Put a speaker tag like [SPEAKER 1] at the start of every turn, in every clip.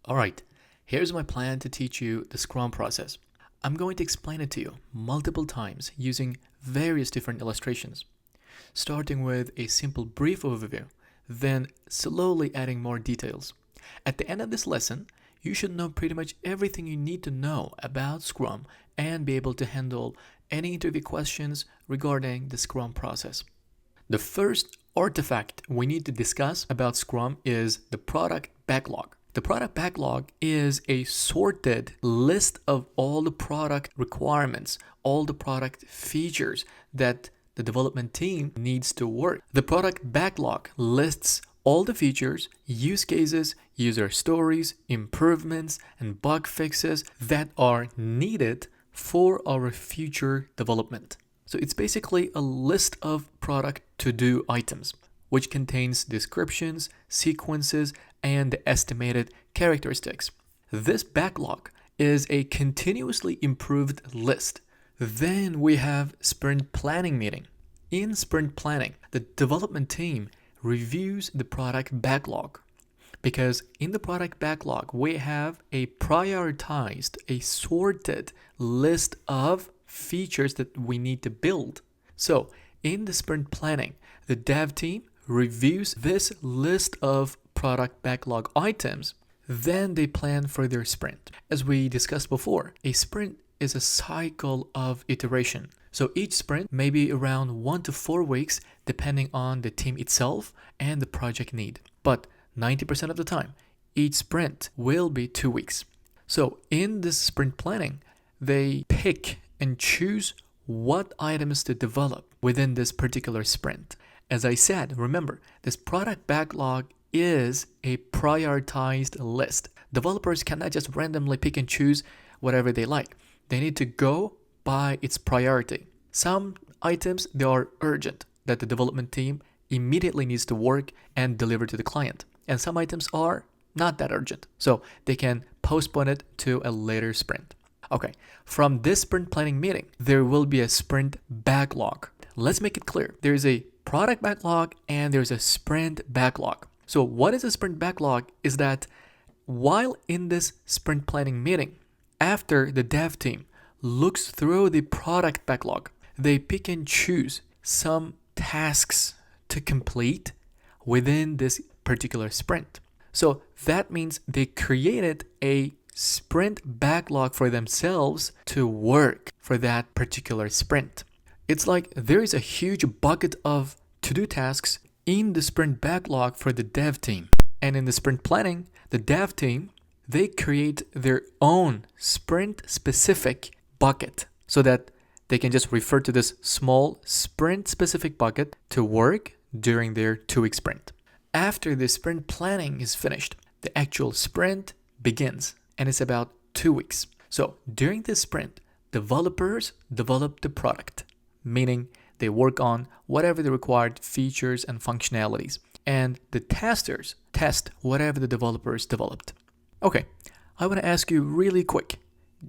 [SPEAKER 1] Alright, here's my plan to teach you the Scrum process. I'm going to explain it to you multiple times using various different illustrations, starting with a simple brief overview, then slowly adding more details. At the end of this lesson, you should know pretty much everything you need to know about Scrum and be able to handle any interview questions regarding the Scrum process. The first artifact we need to discuss about Scrum is the product backlog. The product backlog is a sorted list of all the product requirements, all the product features that the development team needs to work. The product backlog lists all the features, use cases, user stories, improvements, and bug fixes that are needed for our future development. So it's basically a list of product to-do items, which contains descriptions, sequences, and the estimated characteristics. This backlog is a continuously improved list. Then we have sprint planning meeting. In sprint planning, the development team reviews the product backlog because in the product backlog, we have a prioritized, a sorted list of features that we need to build. So in the sprint planning, the dev team reviews this list of product backlog items. Then they plan for their sprint. As we discussed before, a sprint is a cycle of iteration. So each sprint may be around 1 to 4 weeks depending on the team itself and the project need. But 90% of the time, each sprint will be 2 weeks. So in this sprint planning, they pick and choose what items to develop within this particular sprint. As I said, remember, this product backlog is a prioritized list. Developers cannot just randomly pick and choose whatever they like. They need to go by its priority. Some items, they are urgent, that the development team immediately needs to work and deliver to the client. And some items are not that urgent, so they can postpone it to a later sprint. Okay, from this sprint planning meeting, there will be a sprint backlog. Let's make it clear. There is a product backlog and there's a sprint backlog. So what is a sprint backlog is that while in this sprint planning meeting, after the dev team looks through the product backlog, they pick and choose some tasks to complete within this particular sprint. So that means they created a sprint backlog for themselves to work for that particular sprint. It's like there is a huge bucket of to-do tasks in the sprint backlog for the dev team. And in the sprint planning, the dev team, they create their own sprint-specific bucket so that they can just refer to this small sprint-specific bucket to work during their 2-week sprint. After the sprint planning is finished, the actual sprint begins, and it's about 2 weeks. So during this sprint, developers develop the product, meaning they work on whatever the required features and functionalities, and the testers test whatever the developers developed. Okay, I want to ask you really quick,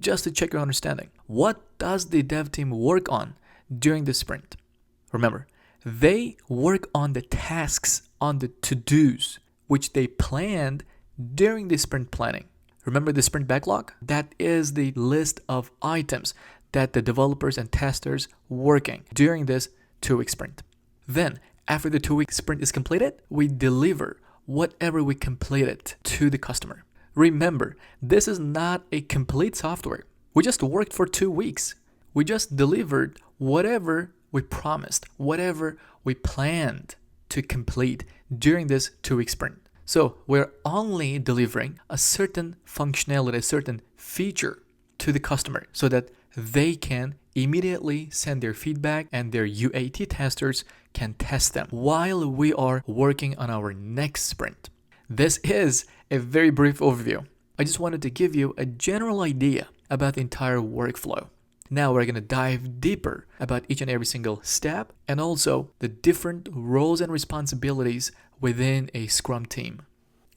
[SPEAKER 1] just to check your understanding. What does the dev team work on during the sprint? Remember, they work on the tasks, on the to-dos, which they planned during the sprint planning. Remember the sprint backlog? That is the list of items that the developers and testers working during this 2-week sprint. Then, after the 2-week sprint is completed, we deliver whatever we completed to the customer. Remember, this is not a complete software. We just worked for 2 weeks. We just delivered whatever we promised, whatever we planned to complete during this 2-week sprint. So we're only delivering a certain functionality, a certain feature to the customer so that they can immediately send their feedback and their UAT testers can test them while we are working on our next sprint. This is a very brief overview. I just wanted to give you a general idea about the entire workflow. Now we're going to dive deeper about each and every single step and also the different roles and responsibilities within a Scrum team.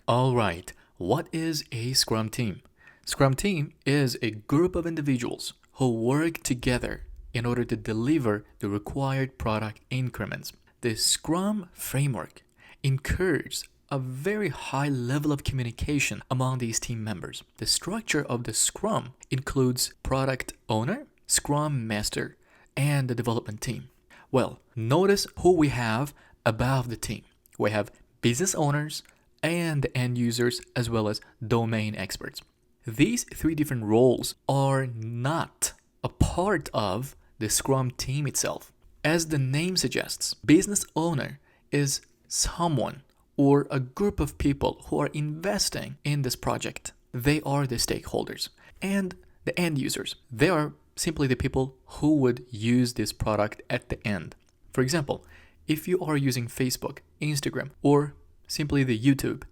[SPEAKER 1] All right, what is a Scrum team? Scrum team is a group of individuals who work together in order to deliver the required product increments. The Scrum framework encourages a very high level of communication among these team members. The structure of the Scrum includes product owner, Scrum master, and the development team. Well, notice who we have above the team. We have business owners and end users as well as domain experts. These three different roles are not a part of the Scrum team itself. As the name suggests, business owner is someone or a group of people who are investing in this project. They are the stakeholders. And the end users, they are simply the people who would use this product at the end. For example, if you are using Facebook, Instagram, or simply the YouTube,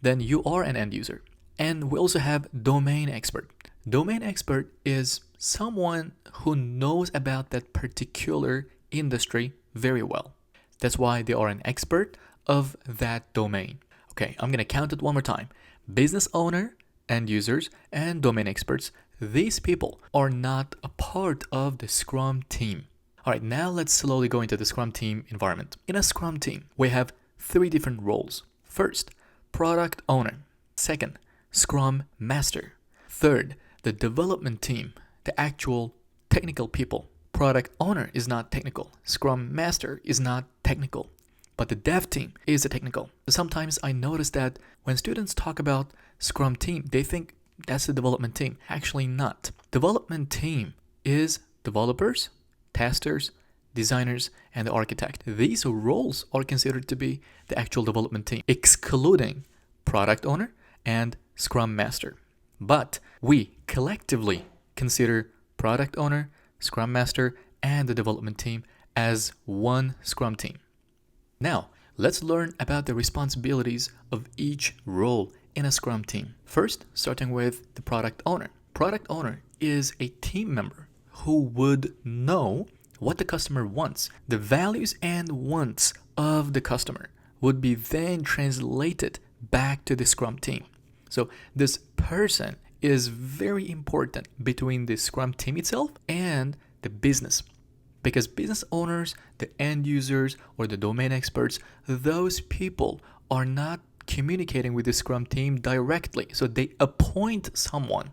[SPEAKER 1] then you are an end user. And we also have domain expert. Domain expert is someone who knows about that particular industry very well. That's why they are an expert of that domain. Okay, I'm going to count it one more time. Business owner, end users, and domain experts, these people are not a part of the Scrum team. All right, now let's slowly go into the Scrum team environment. In a Scrum team, we have three different roles. First, product owner. Second, Scrum master. Third, the development team, the actual technical people. Product owner is not technical. Scrum master is not technical. But the dev team is a technical. Sometimes I notice that when students talk about Scrum team, they think that's the development team. Actually not. Development team is developers, testers, designers, and the architect. These roles are considered to be the actual development team, excluding product owner and Scrum master. But we collectively consider product owner, Scrum master, and the development team as one Scrum team. Now, let's learn about the responsibilities of each role in a Scrum team. First, starting with the product owner. Product owner is a team member who would know what the customer wants. The values and wants of the customer would be then translated back to the Scrum team. So this person is very important between the Scrum team itself and the business. Because business owners, the end users, or the domain experts, those people are not communicating with the Scrum team directly. So they appoint someone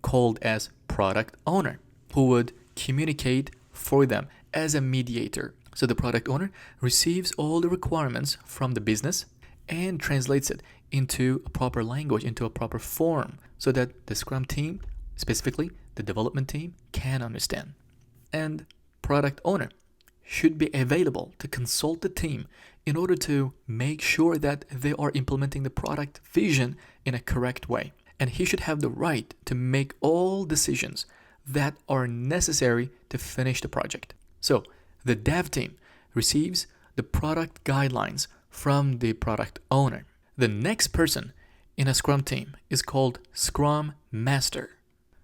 [SPEAKER 1] called as product owner who would communicate for them as a mediator. So the product owner receives all the requirements from the business and translates it into a proper language, into a proper form, so that the Scrum team, specifically the development team, can understand. And product owner should be available to consult the team in order to make sure that they are implementing the product vision in a correct way. And he should have the right to make all decisions that are necessary to finish the project. So the dev team receives the product guidelines from the product owner. The next person in a Scrum team is called Scrum Master.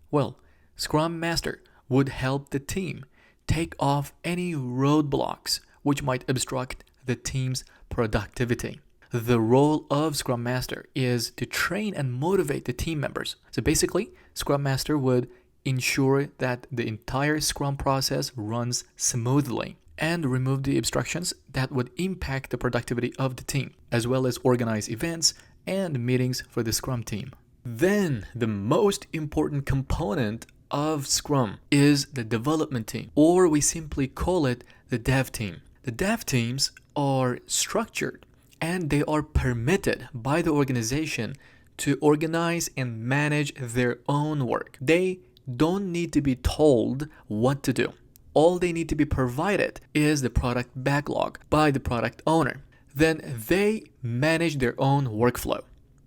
[SPEAKER 1] Well, Scrum Master would help the team take off any roadblocks which might obstruct the team's productivity. The role of Scrum Master is to train and motivate the team members. So basically, Scrum Master would ensure that the entire Scrum process runs smoothly and remove the obstructions that would impact the productivity of the team, as well as organize events and meetings for the Scrum team. Then, the most important component of Scrum is the development team, or we simply call it the dev team. The dev teams are structured and they are permitted by the organization to organize and manage their own work. They don't need to be told what to do. All they need to be provided is the product backlog by the product owner. Then they manage their own workflow.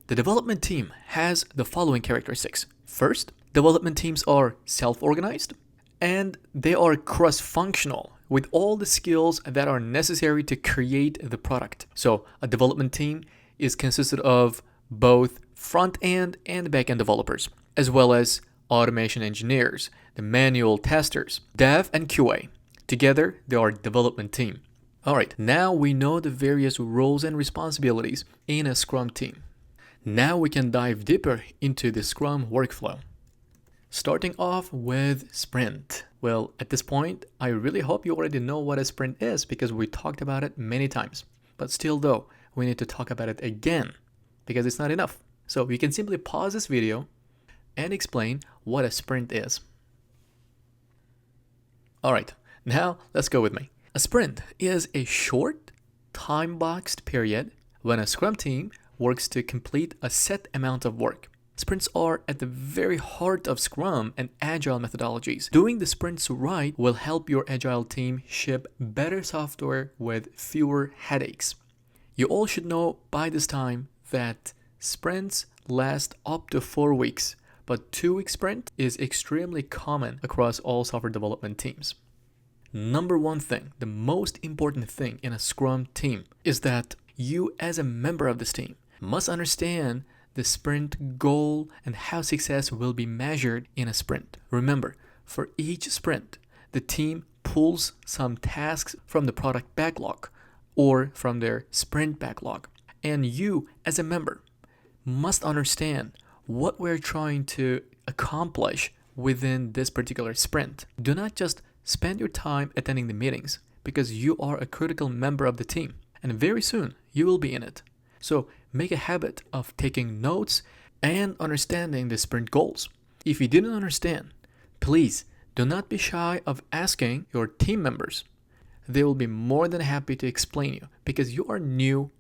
[SPEAKER 1] The development team has the following characteristics. First, development teams are self-organized and they are cross-functional with all the skills that are necessary to create the product. So a development team is consisted of both front-end and back-end developers, as well as automation engineers, the manual testers, dev and QA. Together, they are a development team. All right, now we know the various roles and responsibilities in a Scrum team. Now we can dive deeper into the Scrum workflow. Starting off with sprint. Well, at this point, I really hope you already know what a sprint is because we talked about it many times. But still though, we need to talk about it again because it's not enough. So you can simply pause this video and explain what a sprint is. All right, now let's go with me. A sprint is a short, time-boxed period when a Scrum team works to complete a set amount of work. Sprints are at the very heart of Scrum and Agile methodologies. Doing the sprints right will help your Agile team ship better software with fewer headaches. You all should know by this time that sprints last up to 4 weeks, but 2-week sprint is extremely common across all software development teams. Number one thing, the most important thing in a Scrum team is that you as a member of this team must understand the sprint goal and how success will be measured in a sprint. Remember, for each sprint, the team pulls some tasks from the product backlog or from their sprint backlog. And you, as a member, must understand what we're trying to accomplish within this particular sprint. Do not just spend your time attending the meetings because you are a critical member of the team, and very soon you will be in it. So make a habit of taking notes and understanding the sprint goals. If you didn't understand, please do not be shy of asking your team members. They will be more than happy to explain you because you are new,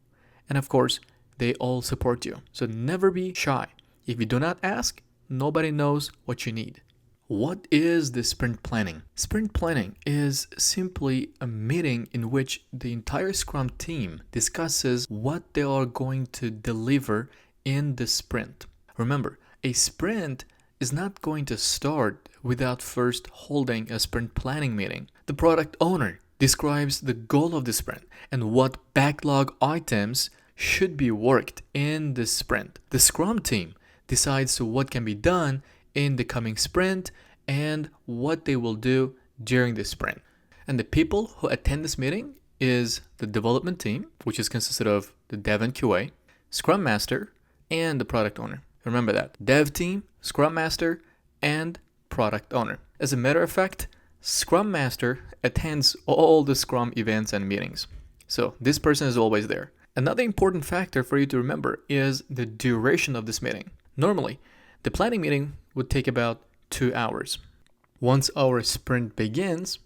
[SPEAKER 1] and of course, they all support you. So never be shy. If you do not ask, nobody knows what you need. What is the sprint planning? Sprint planning is simply a meeting in which the entire Scrum team discusses what they are going to deliver in the sprint. Remember, a sprint is not going to start without first holding a sprint planning meeting. The product owner describes the goal of the sprint and what backlog items should be worked in the sprint. The Scrum team decides what can be done in the coming sprint and what they will do during the sprint. And the people who attend this meeting is the development team, which is consisted of the dev and QA, Scrum Master, and the product owner. Remember that. Dev team, Scrum Master, and product owner. As a matter of fact, Scrum Master attends all the Scrum events and meetings. So this person is always there. Another important factor for you to remember is the duration of this meeting. Normally, the planning meeting would take about 2 hours. Once our sprint begins,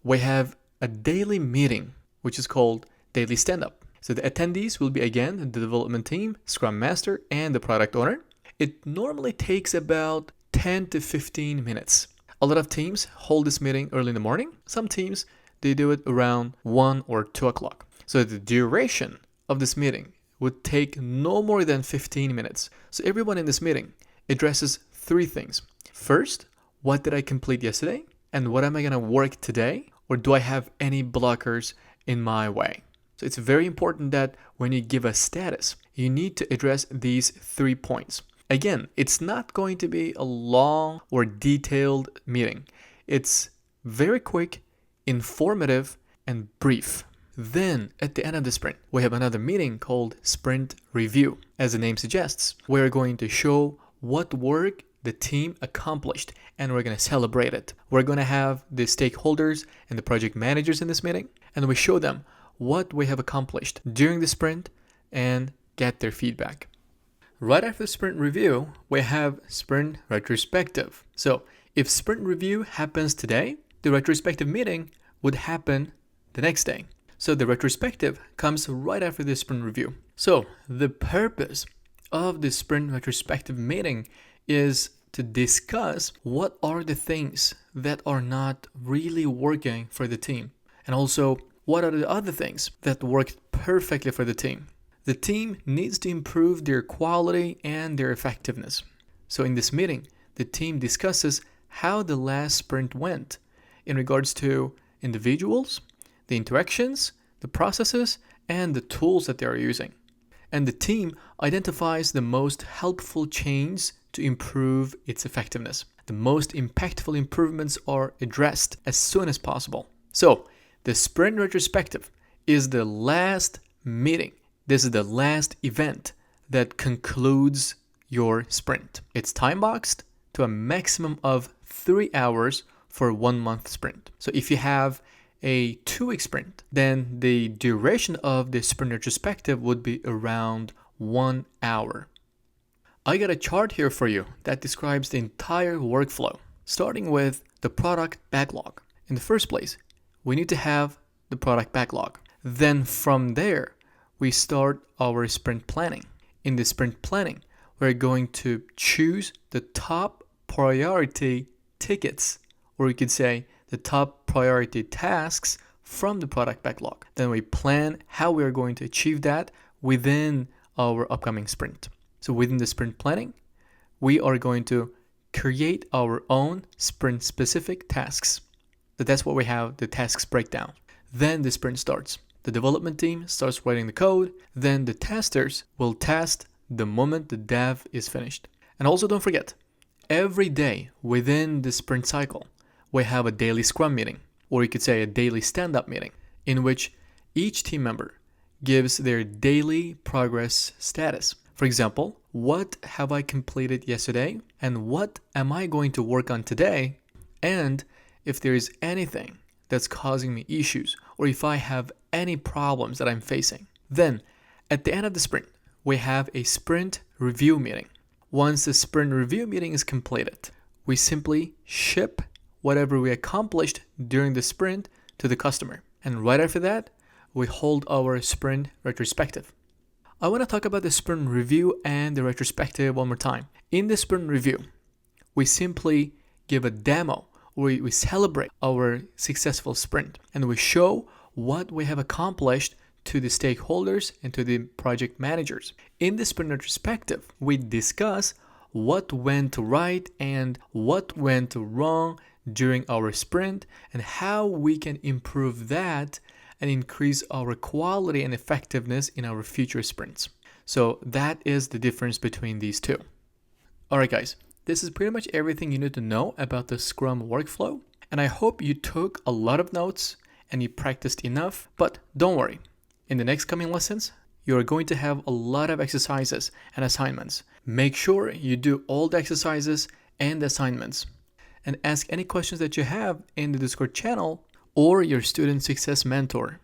[SPEAKER 1] we have a daily meeting, which is called daily stand-up. So the attendees will be again the development team, Scrum Master, and the product owner. It normally takes about 10 to 15 minutes. A lot of teams hold this meeting early in the morning. Some teams, they do it around 1 or 2 o'clock. So the duration of this meeting would take no more than 15 minutes. So everyone in this meeting addresses 3 things. First, what did I complete yesterday? And what am I going to work today? Or do I have any blockers in my way? So it's very important that when you give a status, you need to address these 3 points. Again, it's not going to be a long or detailed meeting. It's very quick, informative, and brief. Then, at the end of the sprint, we have another meeting called Sprint Review. As the name suggests, we're going to show what work the team accomplished, and we're going to celebrate it. We're going to have the stakeholders and the project managers in this meeting, and we show them what we have accomplished during the sprint and get their feedback. Right after sprint review, we have sprint retrospective. So if sprint review happens today, the retrospective meeting would happen the next day. So the retrospective comes right after the sprint review. So the purpose of the sprint retrospective meeting is to discuss what are the things that are not really working for the team, and also what are the other things that worked perfectly for the team. The team needs to improve their quality and their effectiveness. So in this meeting, the team discusses how the last sprint went in regards to individuals, the interactions, the processes, and the tools that they are using. And the team identifies the most helpful changes to improve its effectiveness. The most impactful improvements are addressed as soon as possible. So, the sprint retrospective is the last meeting. This is the last event that concludes your sprint. It's time boxed to a maximum of 3 hours for a 1 month sprint. So if you have a 2-week sprint, then the duration of the sprint retrospective would be around 1 hour. I got a chart here for you that describes the entire workflow, starting with the product backlog. In the first place, we need to have the product backlog. Then from there, we start our sprint planning. In the sprint planning, we're going to choose the top priority tickets, or you could say the top priority tasks from the product backlog. Then we plan how we are going to achieve that within our upcoming sprint. So within the sprint planning, we are going to create our own sprint-specific tasks. So that's what we have, the tasks breakdown. Then the sprint starts. The development team starts writing the code. Then the testers will test the moment the dev is finished. And also don't forget, every day within the sprint cycle, we have a daily scrum meeting, or you could say a daily stand-up meeting, in which each team member gives their daily progress status. For example, what have I completed yesterday, and what am I going to work on today, and if there is anything that's causing me issues, or if I have any problems that I'm facing. Then, at the end of the sprint, we have a sprint review meeting. Once the sprint review meeting is completed, we simply ship whatever we accomplished during the sprint to the customer. And right after that, we hold our sprint retrospective. I want to talk about the sprint review and the retrospective one more time. In the sprint review, we simply give a demo, we celebrate our successful sprint, and we show what we have accomplished to the stakeholders and to the project managers. In the sprint retrospective, we discuss what went right and what went wrong during our sprint and how we can improve that and increase our quality and effectiveness in our future sprints. So that is the difference between these two. Alright guys, this is pretty much everything you need to know about the Scrum workflow, and I hope you took a lot of notes and you practiced enough, but don't worry. In the next coming lessons, you are going to have a lot of exercises and assignments. Make sure you do all the exercises and assignments, and ask any questions that you have in the Discord channel or your student success mentor.